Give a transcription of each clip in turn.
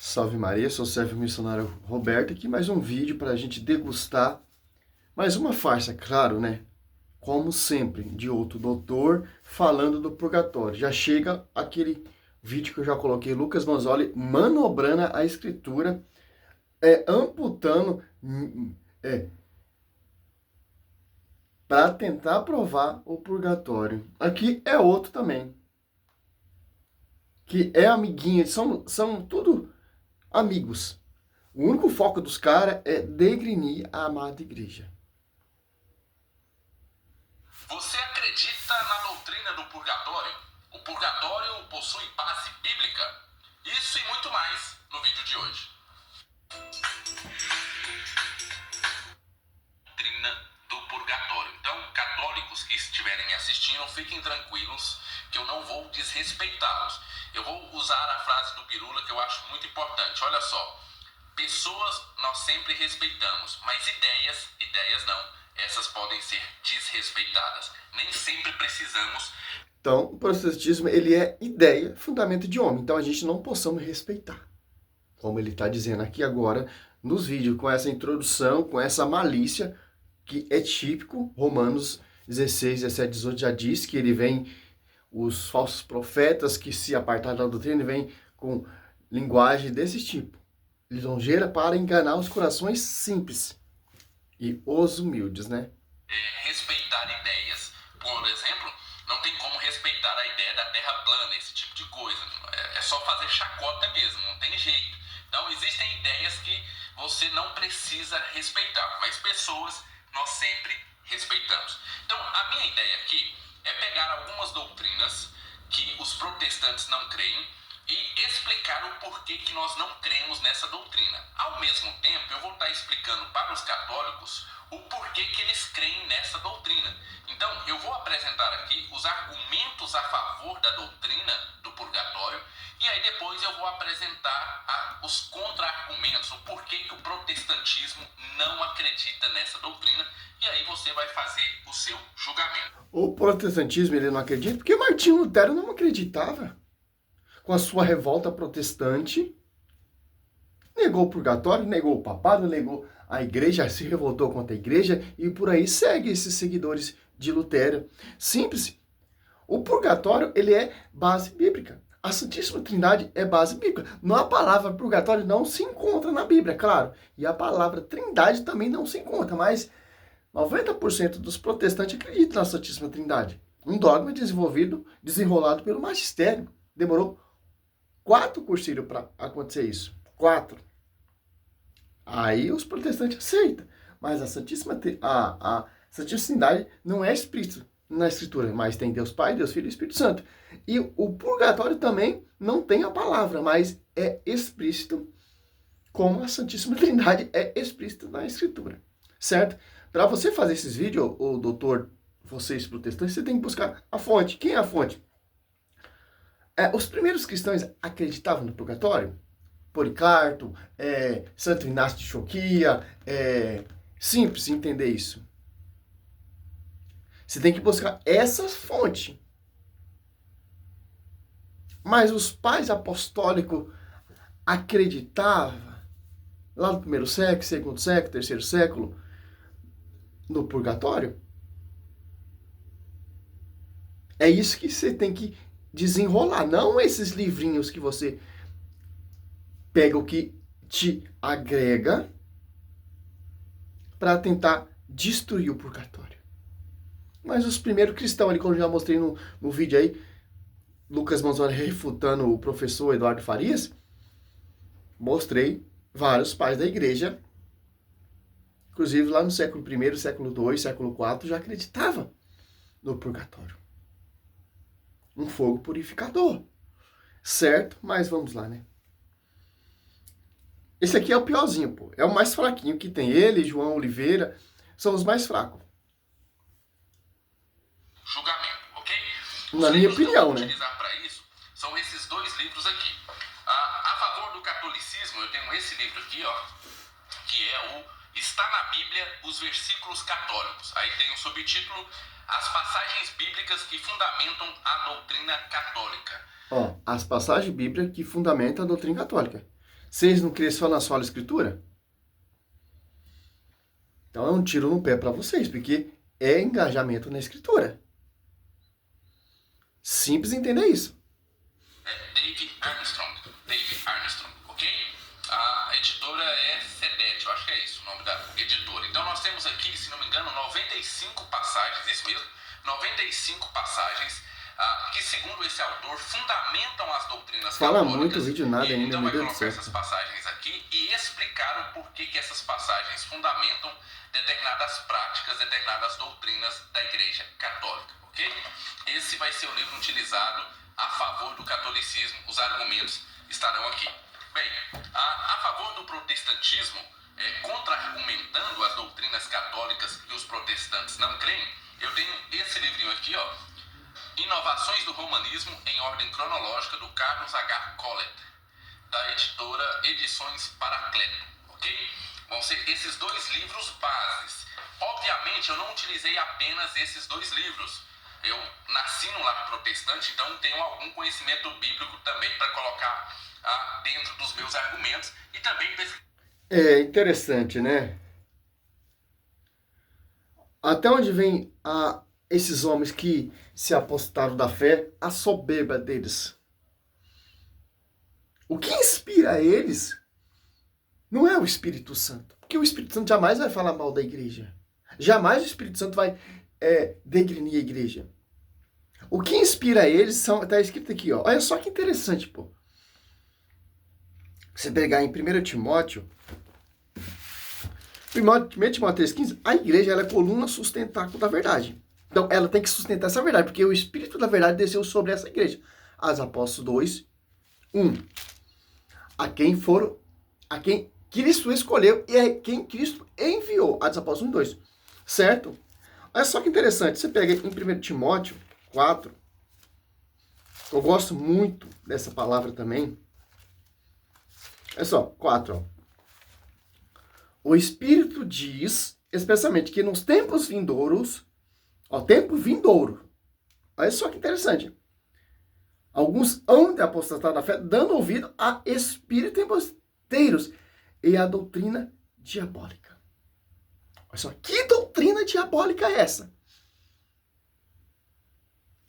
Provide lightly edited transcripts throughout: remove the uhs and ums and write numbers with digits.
Salve Maria, sou o servo missionário Roberto, aqui mais um vídeo para a gente degustar mais uma farsa, claro, né? Como sempre, de outro doutor falando do purgatório. Já chega aquele vídeo que eu já coloquei, Lucas Manzoli manobrando a escritura, amputando, para tentar provar o purgatório. Aqui é outro também, que é amiguinha, são tudo amigos. O único foco dos caras é degrinir a amada igreja. Você acredita na doutrina do purgatório? O purgatório possui base bíblica? Isso e muito mais no vídeo de hoje. Doutrina do purgatório. Então, católicos que estiverem me assistindo, fiquem tranquilos que eu não vou desrespeitá-los. Eu vou usar a frase do Pirula que eu acho muito importante. Olha só, pessoas nós sempre respeitamos, mas ideias não. Essas podem ser desrespeitadas. Nem sempre precisamos. Então, o protestantismo, ele é ideia, fundamento de homem. Então, a gente não possamos respeitar. Como ele está dizendo aqui agora nos vídeos, com essa introdução, com essa malícia, que é típico. Romanos 16, 17, 18 já diz que ele vem, os falsos profetas que se apartaram da doutrina, vêm com linguagem desse tipo. Lisonjeira para enganar os corações simples e os humildes, né? Respeitar ideias. Por exemplo, não tem como respeitar a ideia da terra plana, esse tipo de coisa. É só fazer chacota mesmo, não tem jeito. Então, existem ideias que você não precisa respeitar, mas pessoas nós sempre respeitamos. Então, a minha ideia aqui é pegar algumas doutrinas que os protestantes não creem e explicar o porquê que nós não cremos nessa doutrina. Ao mesmo tempo, eu vou estar explicando para os católicos o porquê que eles creem nessa doutrina. Então, eu vou apresentar aqui os argumentos a favor da doutrina do purgatório e aí depois eu vou apresentar os contra-argumentos, o porquê que o protestantismo não acredita nessa doutrina e aí você vai fazer o seu julgamento. O protestantismo, ele não acredita porque Martinho Lutero não acreditava. Com a sua revolta protestante, negou o purgatório, negou o papado, negou a igreja, se revoltou contra a igreja e por aí segue esses seguidores de Lutero. Simples. O purgatório, ele é base bíblica. A Santíssima Trindade é base bíblica. A palavra purgatório não se encontra na Bíblia, claro. E a palavra Trindade também não se encontra, mas 90% dos protestantes acreditam na Santíssima Trindade. Um dogma desenrolado pelo magistério. Demorou 4 cursilhos para acontecer isso. 4. Aí os protestantes aceitam. Mas a Santíssima Trindade não é explícito na Escritura, mas tem Deus Pai, Deus Filho e Espírito Santo. E o purgatório também não tem a palavra, mas é explícito, como a Santíssima Trindade é explícito na Escritura. Certo? Para você fazer esses vídeos, o doutor, vocês protestantes, você tem que buscar a fonte. Quem é a fonte? Os primeiros cristãos acreditavam no purgatório? Policarpo, Santo Inácio de Antioquia, simples entender isso. Você tem que buscar essa fonte. Mas os pais apostólicos acreditavam, lá no primeiro século, segundo século, terceiro século, no purgatório? É isso que você tem que desenrolar, não esses livrinhos que você pega o que te agrega para tentar destruir o purgatório. Mas os primeiros cristãos ali, como eu já mostrei no vídeo aí, Lucas Manzoli refutando o professor Eduardo Farias, mostrei vários pais da igreja, inclusive lá no século I, século II, século IV, já acreditavam no purgatório. Um fogo purificador. Certo? Mas vamos lá, né? Esse aqui é o piorzinho, pô. É o mais fraquinho que tem. Ele, João Oliveira, são os mais fracos. Julgamento, ok? Na minha opinião, né? Utilizar para isso são esses dois livros aqui. A favor do catolicismo, eu tenho esse livro aqui, ó, que é o Está na Bíblia os Versículos Católicos. Aí tem o subtítulo As Passagens Bíblicas que Fundamentam a Doutrina Católica. As passagens bíblicas que fundamentam a doutrina católica. Vocês não creem só na sola escritura? Então é um tiro no pé para vocês, porque é engajamento na escritura. Simples entender isso. David Armstrong, ok? A editora é Sedete, eu acho que é isso o nome da editora. Então nós temos aqui, se não me engano, 95 passagens, isso mesmo, 95 passagens que, segundo esse autor, fundamentam as doutrinas Fala católicas. muito vídeo nada ainda, então meu vai Deus do colocar céu. essas passagens aqui e explicar o porquê que essas passagens fundamentam determinadas práticas, determinadas doutrinas da Igreja Católica, ok? Esse vai ser o livro utilizado a favor do catolicismo, os argumentos estarão aqui. Bem, a favor do protestantismo, contra-argumentando as doutrinas católicas que os protestantes não creem, eu tenho esse livrinho aqui, ó, Inovações do Romanismo em Ordem Cronológica, do Carlos H. Collett, da editora Edições Paracleto, ok? Vão ser esses dois livros bases. Obviamente, eu não utilizei apenas esses dois livros. Eu nasci no lar protestante, então tenho algum conhecimento bíblico também para colocar dentro dos meus argumentos e também pesquisar. É interessante, né? Até onde vem esses homens que se apostaram da fé, a soberba deles? O que inspira eles não é o Espírito Santo. Porque o Espírito Santo jamais vai falar mal da igreja. Jamais o Espírito Santo vai degrinir a igreja. O que inspira eles está escrito aqui, ó. Olha só que interessante, pô. Você pegar em 1 Timóteo 3,15, a igreja ela é coluna sustentáculo da verdade. Então, ela tem que sustentar essa verdade, porque o Espírito da verdade desceu sobre essa igreja. As Apóstolos 2, 1. A quem Cristo escolheu e a quem Cristo enviou. As Apóstolos 1, 2. Certo? Olha só que interessante. Você pega em 1 Timóteo 4. Eu gosto muito dessa palavra também. Olha só, 4, ó. O Espírito diz, especialmente, que nos tempos vindouros, ó, tempo vindouro, olha só que interessante, alguns hão de apostatar da fé, dando ouvido a espíritos embusteiros e a doutrina diabólica. Olha só, que doutrina diabólica é essa?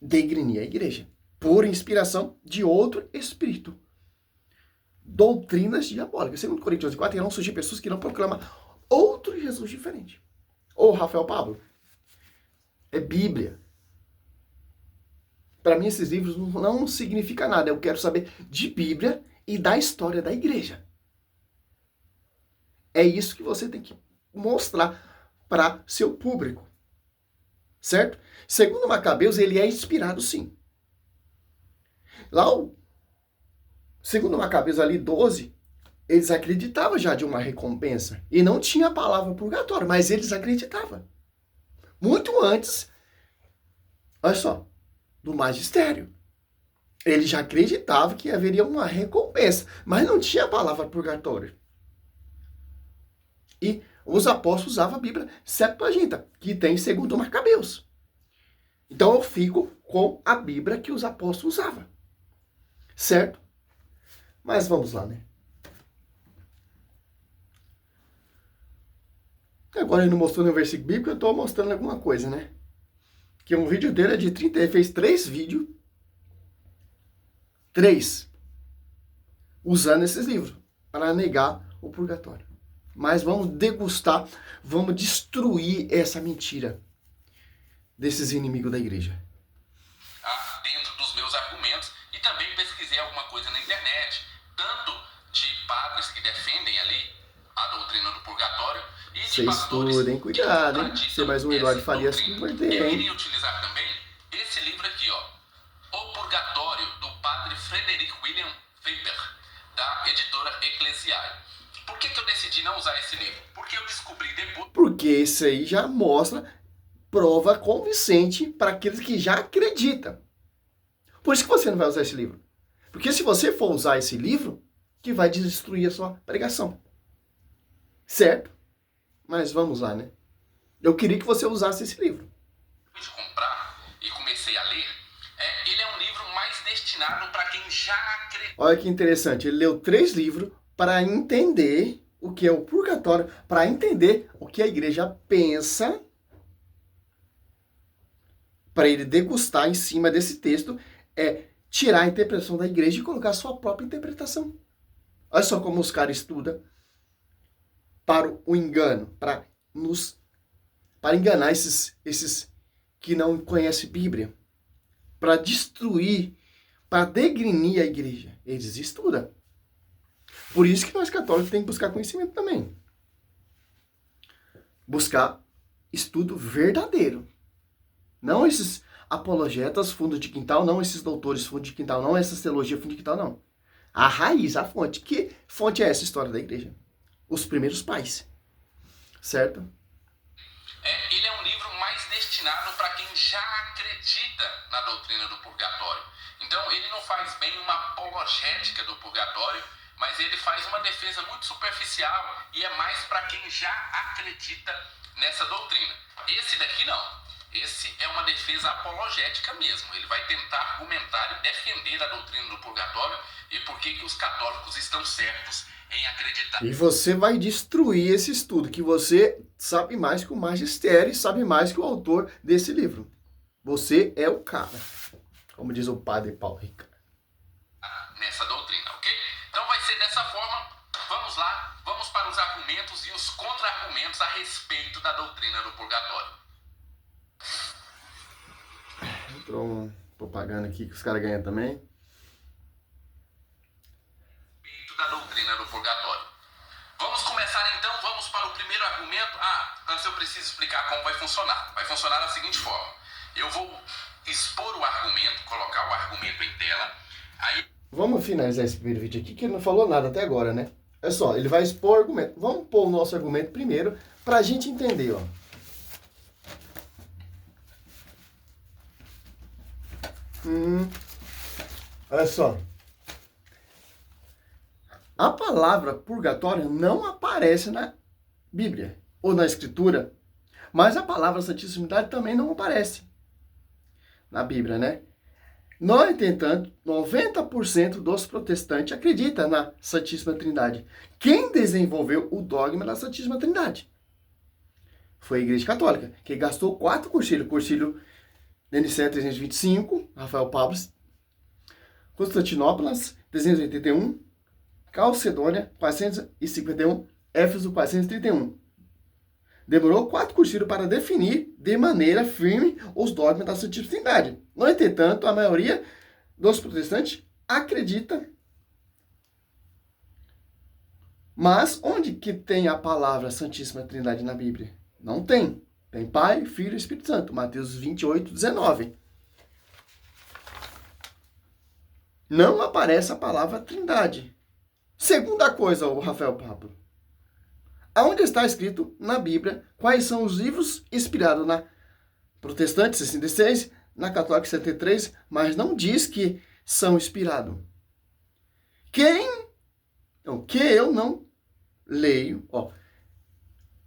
Degrinir a igreja, por inspiração de outro espírito. Doutrinas diabólicas. Segundo Coríntios 4, irão surgir pessoas que não proclamam outro Jesus diferente. Ô, Rafael Pablo, é Bíblia. Para mim, esses livros não significam nada. Eu quero saber de Bíblia e da história da igreja. É isso que você tem que mostrar para seu público. Certo? Segundo Macabeus, ele é inspirado, sim. Lá segundo Macabeus ali 12, eles acreditavam já de uma recompensa. E não tinha a palavra purgatório, mas eles acreditavam. Muito antes, olha só, do magistério. Eles já acreditavam que haveria uma recompensa, mas não tinha a palavra purgatório. E os apóstolos usavam a Bíblia Septuaginta, que tem segundo Macabeus. Então eu fico com a Bíblia que os apóstolos usavam. Certo? Mas vamos lá, né? Agora ele não mostrou no versículo bíblico, eu estou mostrando alguma coisa, né? Que um vídeo dele é de 30, ele fez 3 vídeos. 3. Usando esses livros para negar o purgatório. Mas vamos degustar, vamos destruir essa mentira desses inimigos da igreja. Dentro dos meus argumentos e também pesquisei alguma coisa na internet, tanto de padres que defendem ali a doutrina do purgatório e de pastores estudem, cuidado, hein? que Ser mais um Eduardo Farias que converter, eu hein? iria utilizar também esse livro aqui, ó, O Purgatório, do padre Frederick William Weber, da editora Ecclesiae. Por que eu decidi não usar esse livro? Porque eu descobri depois... Porque isso aí já mostra prova convincente para aqueles que já acreditam. Por isso que você não vai usar esse livro. Porque se você for usar esse livro, que vai destruir a sua pregação. Certo? Mas vamos lá, né? Eu queria que você usasse esse livro. De comprar e comecei a ler, ele é um livro mais destinado para quem já acredita. Olha que interessante. Ele leu 3 livros, para entender o que é o purgatório, para entender o que a igreja pensa, para ele degustar em cima desse texto, é tirar a interpretação da igreja e colocar a sua própria interpretação. Olha só como os caras estudam para o engano, para enganar esses que não conhecem Bíblia, para destruir, para degrinir a igreja. Eles estudam. Por isso que nós católicos temos que buscar conhecimento também. Buscar estudo verdadeiro. Não esses apologetas, fundo de quintal, não esses doutores, fundo de quintal, não essas teologias, fundo de quintal, não. A raiz, a fonte. Que fonte é essa história da igreja? Os primeiros pais. Certo? Ele é um livro mais destinado para quem já acredita na doutrina do purgatório. Então, ele não faz bem uma apologética do purgatório, mas ele faz uma defesa muito superficial e é mais para quem já acredita nessa doutrina. Esse daqui não. Esse é uma defesa apologética mesmo. Ele vai tentar argumentar e defender a doutrina do purgatório e por que os católicos estão certos em acreditar. E você vai destruir esse estudo, que você sabe mais que o magistério, sabe mais que o autor desse livro. Você é o cara, como diz o padre Paulo Ricardo. Nessa doutrina, ok? Então vai ser dessa forma. Vamos lá, vamos para os argumentos e os contra-argumentos a respeito da doutrina do purgatório. Entrou uma propaganda aqui que os caras ganham também. Da doutrina do purgatório. Vamos começar então, vamos para o primeiro argumento. Antes eu preciso explicar como vai funcionar. Vai funcionar da seguinte forma. Eu vou expor o argumento, colocar o argumento em tela. Aí... Vamos finalizar esse primeiro vídeo aqui, que ele não falou nada até agora, né? É só, ele vai expor o argumento. Vamos pôr o nosso argumento primeiro, pra gente entender, ó. Olha só. A palavra purgatório não aparece na Bíblia ou na Escritura, mas a palavra Santíssima Trindade também não aparece na Bíblia, né? No entanto, 90% dos protestantes acreditam na Santíssima Trindade. Quem desenvolveu o dogma da Santíssima Trindade foi a Igreja Católica, que gastou 4 concílios. Concílio de Nicéia 325, Rafael Pablo, Constantinopla 381, Calcedônia 451, Éfeso 431. Demorou 4 concílios para definir de maneira firme os dogmas da Santíssima Trindade. No entretanto, a maioria dos protestantes acredita. Mas onde que tem a palavra Santíssima Trindade na Bíblia? Não tem. Tem Pai, Filho e Espírito Santo. Mateus 28, 19. Não aparece a palavra Trindade. Segunda coisa, o Rafael Pablo. Aonde está escrito na Bíblia quais são os livros inspirados na Protestante 66, na Católica 73, mas não diz que são inspirados. O que eu não leio, ó.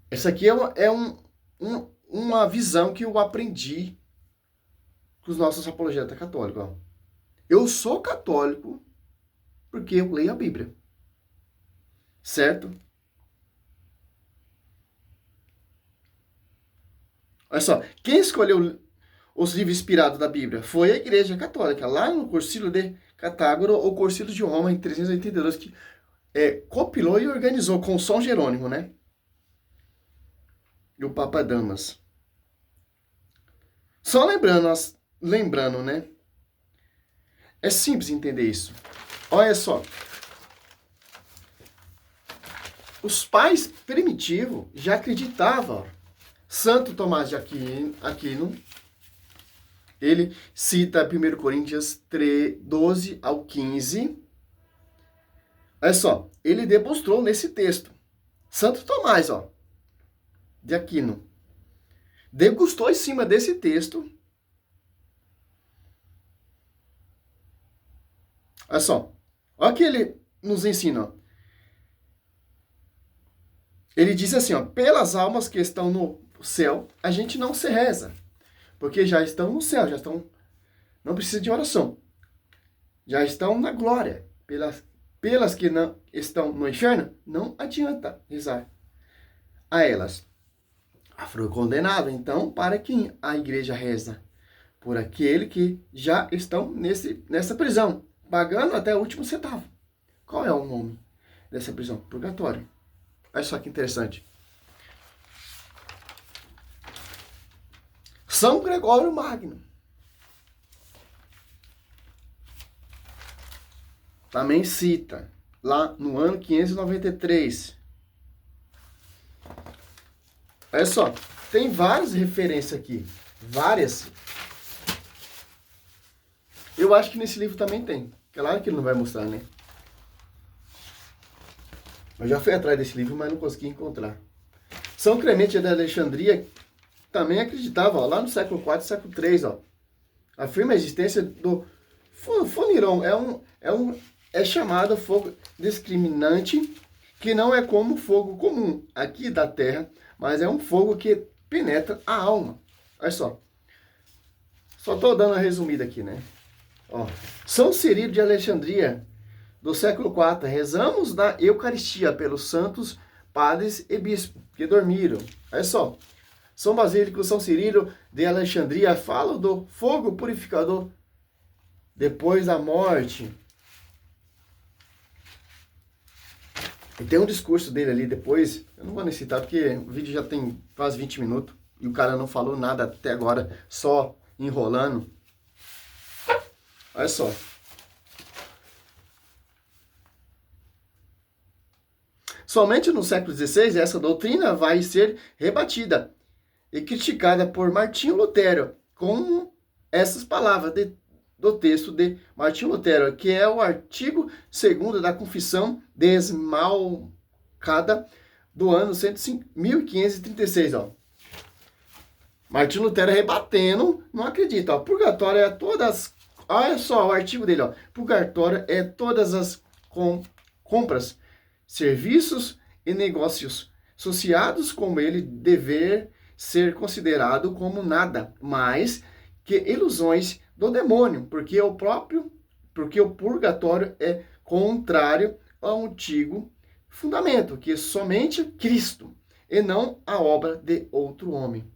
Essa aqui uma visão que eu aprendi com os nossos apologetas católicos, ó. Eu sou católico porque eu leio a Bíblia. Certo? Olha só, quem escolheu os livros inspirados da Bíblia foi a Igreja Católica, lá no Concílio de Cartago, ou Concílio de Roma, em 382, que compilou e organizou com São Jerônimo, né? E o Papa Damas. Só lembrando, né? É simples entender isso. Olha só. Os pais primitivos já acreditavam. Santo Tomás de Aquino, ele cita 1 Coríntios 3, 12 ao 15. Olha só, ele demonstrou nesse texto. Santo Tomás, ó, de Aquino, degustou em cima desse texto. Olha só, olha o que ele nos ensina, ó. Ele diz assim, ó, pelas almas que estão no céu, a gente não se reza, porque já estão no céu, não precisa de oração, já estão na glória, pelas que não estão no inferno, não adianta rezar a elas. Foi condenado, então, para quem a igreja reza? Por aquele que já estão nessa prisão, pagando até o último centavo. Qual é o nome dessa prisão? Purgatório. Olha só que interessante. São Gregório Magno também cita, lá no ano 593. Olha só, tem várias referências aqui. Várias. Eu acho que nesse livro também tem. Claro que ele não vai mostrar, né? Eu já fui atrás desse livro, mas não consegui encontrar. São Clemente de Alexandria também acreditava, ó, lá no século IV, século III, ó, afirma a existência do funiron. É chamado fogo discriminante, que não é como fogo comum aqui da Terra, mas é um fogo que penetra a alma. Olha só. Só estou dando uma resumida aqui, né? Ó, São Cirilo de Alexandria, do século IV, rezamos na Eucaristia pelos santos padres e bispos que dormiram. Olha só. São Basílico, São Cirilo de Alexandria fala do fogo purificador depois da morte. E tem um discurso dele ali depois, eu não vou nem citar porque o vídeo já tem quase 20 minutos e o cara não falou nada até agora, só enrolando. Olha só. Somente no século XVI essa doutrina vai ser rebatida e criticada por Martinho Lutero, com essas palavras do texto de Martinho Lutero, que é o artigo 2º da Confissão Desmalcada do ano 1536. Ó. Martinho Lutero rebatendo, não acredita. Ó. Purgatório é todas... Olha só o artigo dele. Ó. Purgatório é todas as compras, serviços e negócios associados com ele dever ser considerado como nada mais que ilusões do demônio, porque o purgatório é contrário ao antigo fundamento, que é somente Cristo e não a obra de outro homem.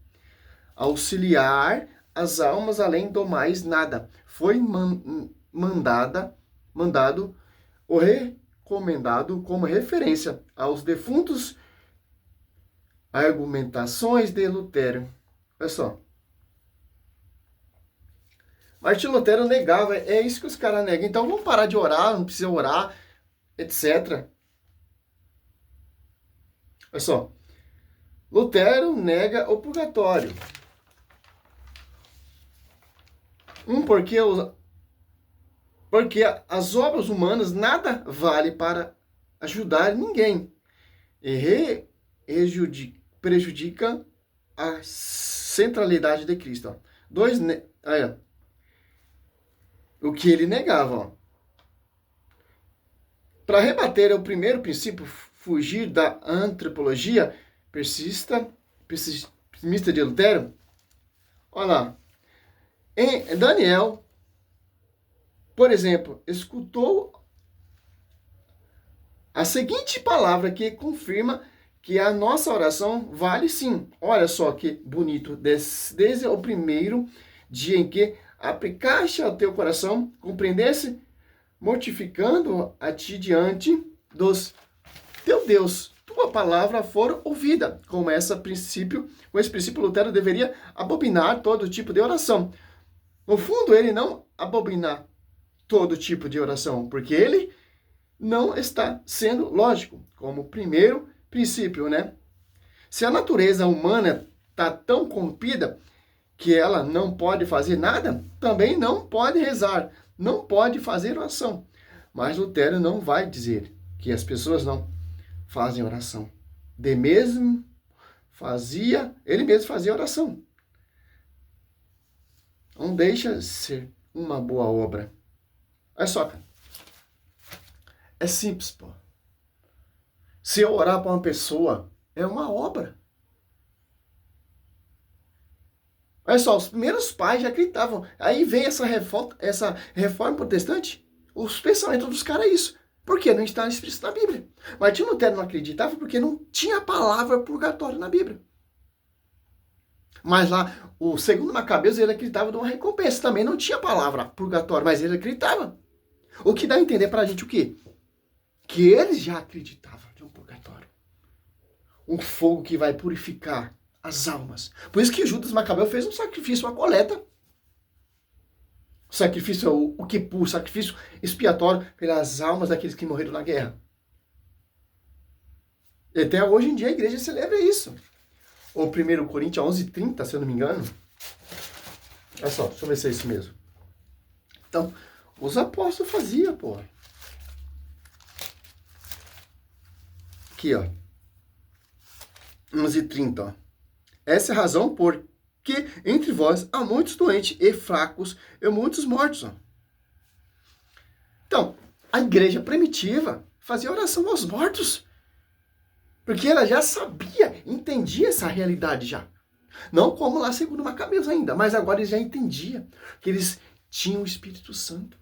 Auxiliar as almas além do mais nada. Foi mandado ou recomendado como referência aos defuntos argumentações de Lutero. Olha só. Martinho Lutero negava, é isso que os caras negam. Então vamos parar de orar, não precisa orar, etc. Olha só. Lutero nega o purgatório. Porque as obras humanas nada vale para ajudar ninguém. E prejudica a centralidade de Cristo. Ó. O que ele negava. Ó. Para rebater o primeiro princípio, fugir da antropologia pessimista de Lutero, olha lá. Em Daniel, por exemplo, escutou a seguinte palavra que confirma que a nossa oração vale sim. Olha só que bonito. Desde o primeiro dia em que aplicaste ao teu coração, compreendesse, mortificando a ti diante dos teu Deus. Tua palavra for ouvida. Com esse princípio, Lutero deveria abominar todo tipo de oração. No fundo, ele não abomina todo tipo de oração, porque ele não está sendo lógico, como primeiro princípio, né? Se a natureza humana está tão corrompida que ela não pode fazer nada, também não pode rezar, não pode fazer oração. Mas Lutero não vai dizer que as pessoas não fazem oração. Ele mesmo fazia oração. Não deixa ser uma boa obra. Olha só, cara. É simples, pô. Se eu orar para uma pessoa, é uma obra. Olha só, os primeiros pais já acreditavam. Aí vem essa reforma protestante. Os pensamentos dos caras é isso. Porque não está escrito na Bíblia. Martinho Lutero não acreditava porque não tinha a palavra purgatório na Bíblia. Mas lá, o segundo Macabeus, ele acreditava numa recompensa. Também não tinha a palavra purgatório, mas ele acreditava. O que dá a entender pra gente o quê? Que eles já acreditavam de um purgatório. Um fogo que vai purificar as almas. Por isso que Judas Macabeu fez um sacrifício, uma coleta. O sacrifício, o Kippur, o sacrifício expiatório pelas almas daqueles que morreram na guerra. E até hoje em dia a igreja celebra isso. O 1 Coríntios 11:30, se eu não me engano. Olha só, deixa eu ver se é isso mesmo. Então, os apóstolos faziam, pô. Aqui, ó. 11:30, ó. Essa é a razão por que entre vós há muitos doentes e fracos e muitos mortos. Ó. Então, a igreja primitiva fazia oração aos mortos. Porque ela já sabia, entendia essa realidade já. Não como lá segundo Macabeus ainda, mas agora eles já entendiam que eles tinham o Espírito Santo.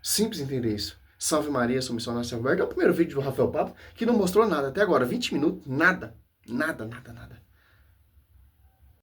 Simples entender isso. Salve Maria, sou missionário Selberto. É o primeiro vídeo do Rafael Pablo que não mostrou nada até agora. 20 minutos, nada. Nada, nada, nada.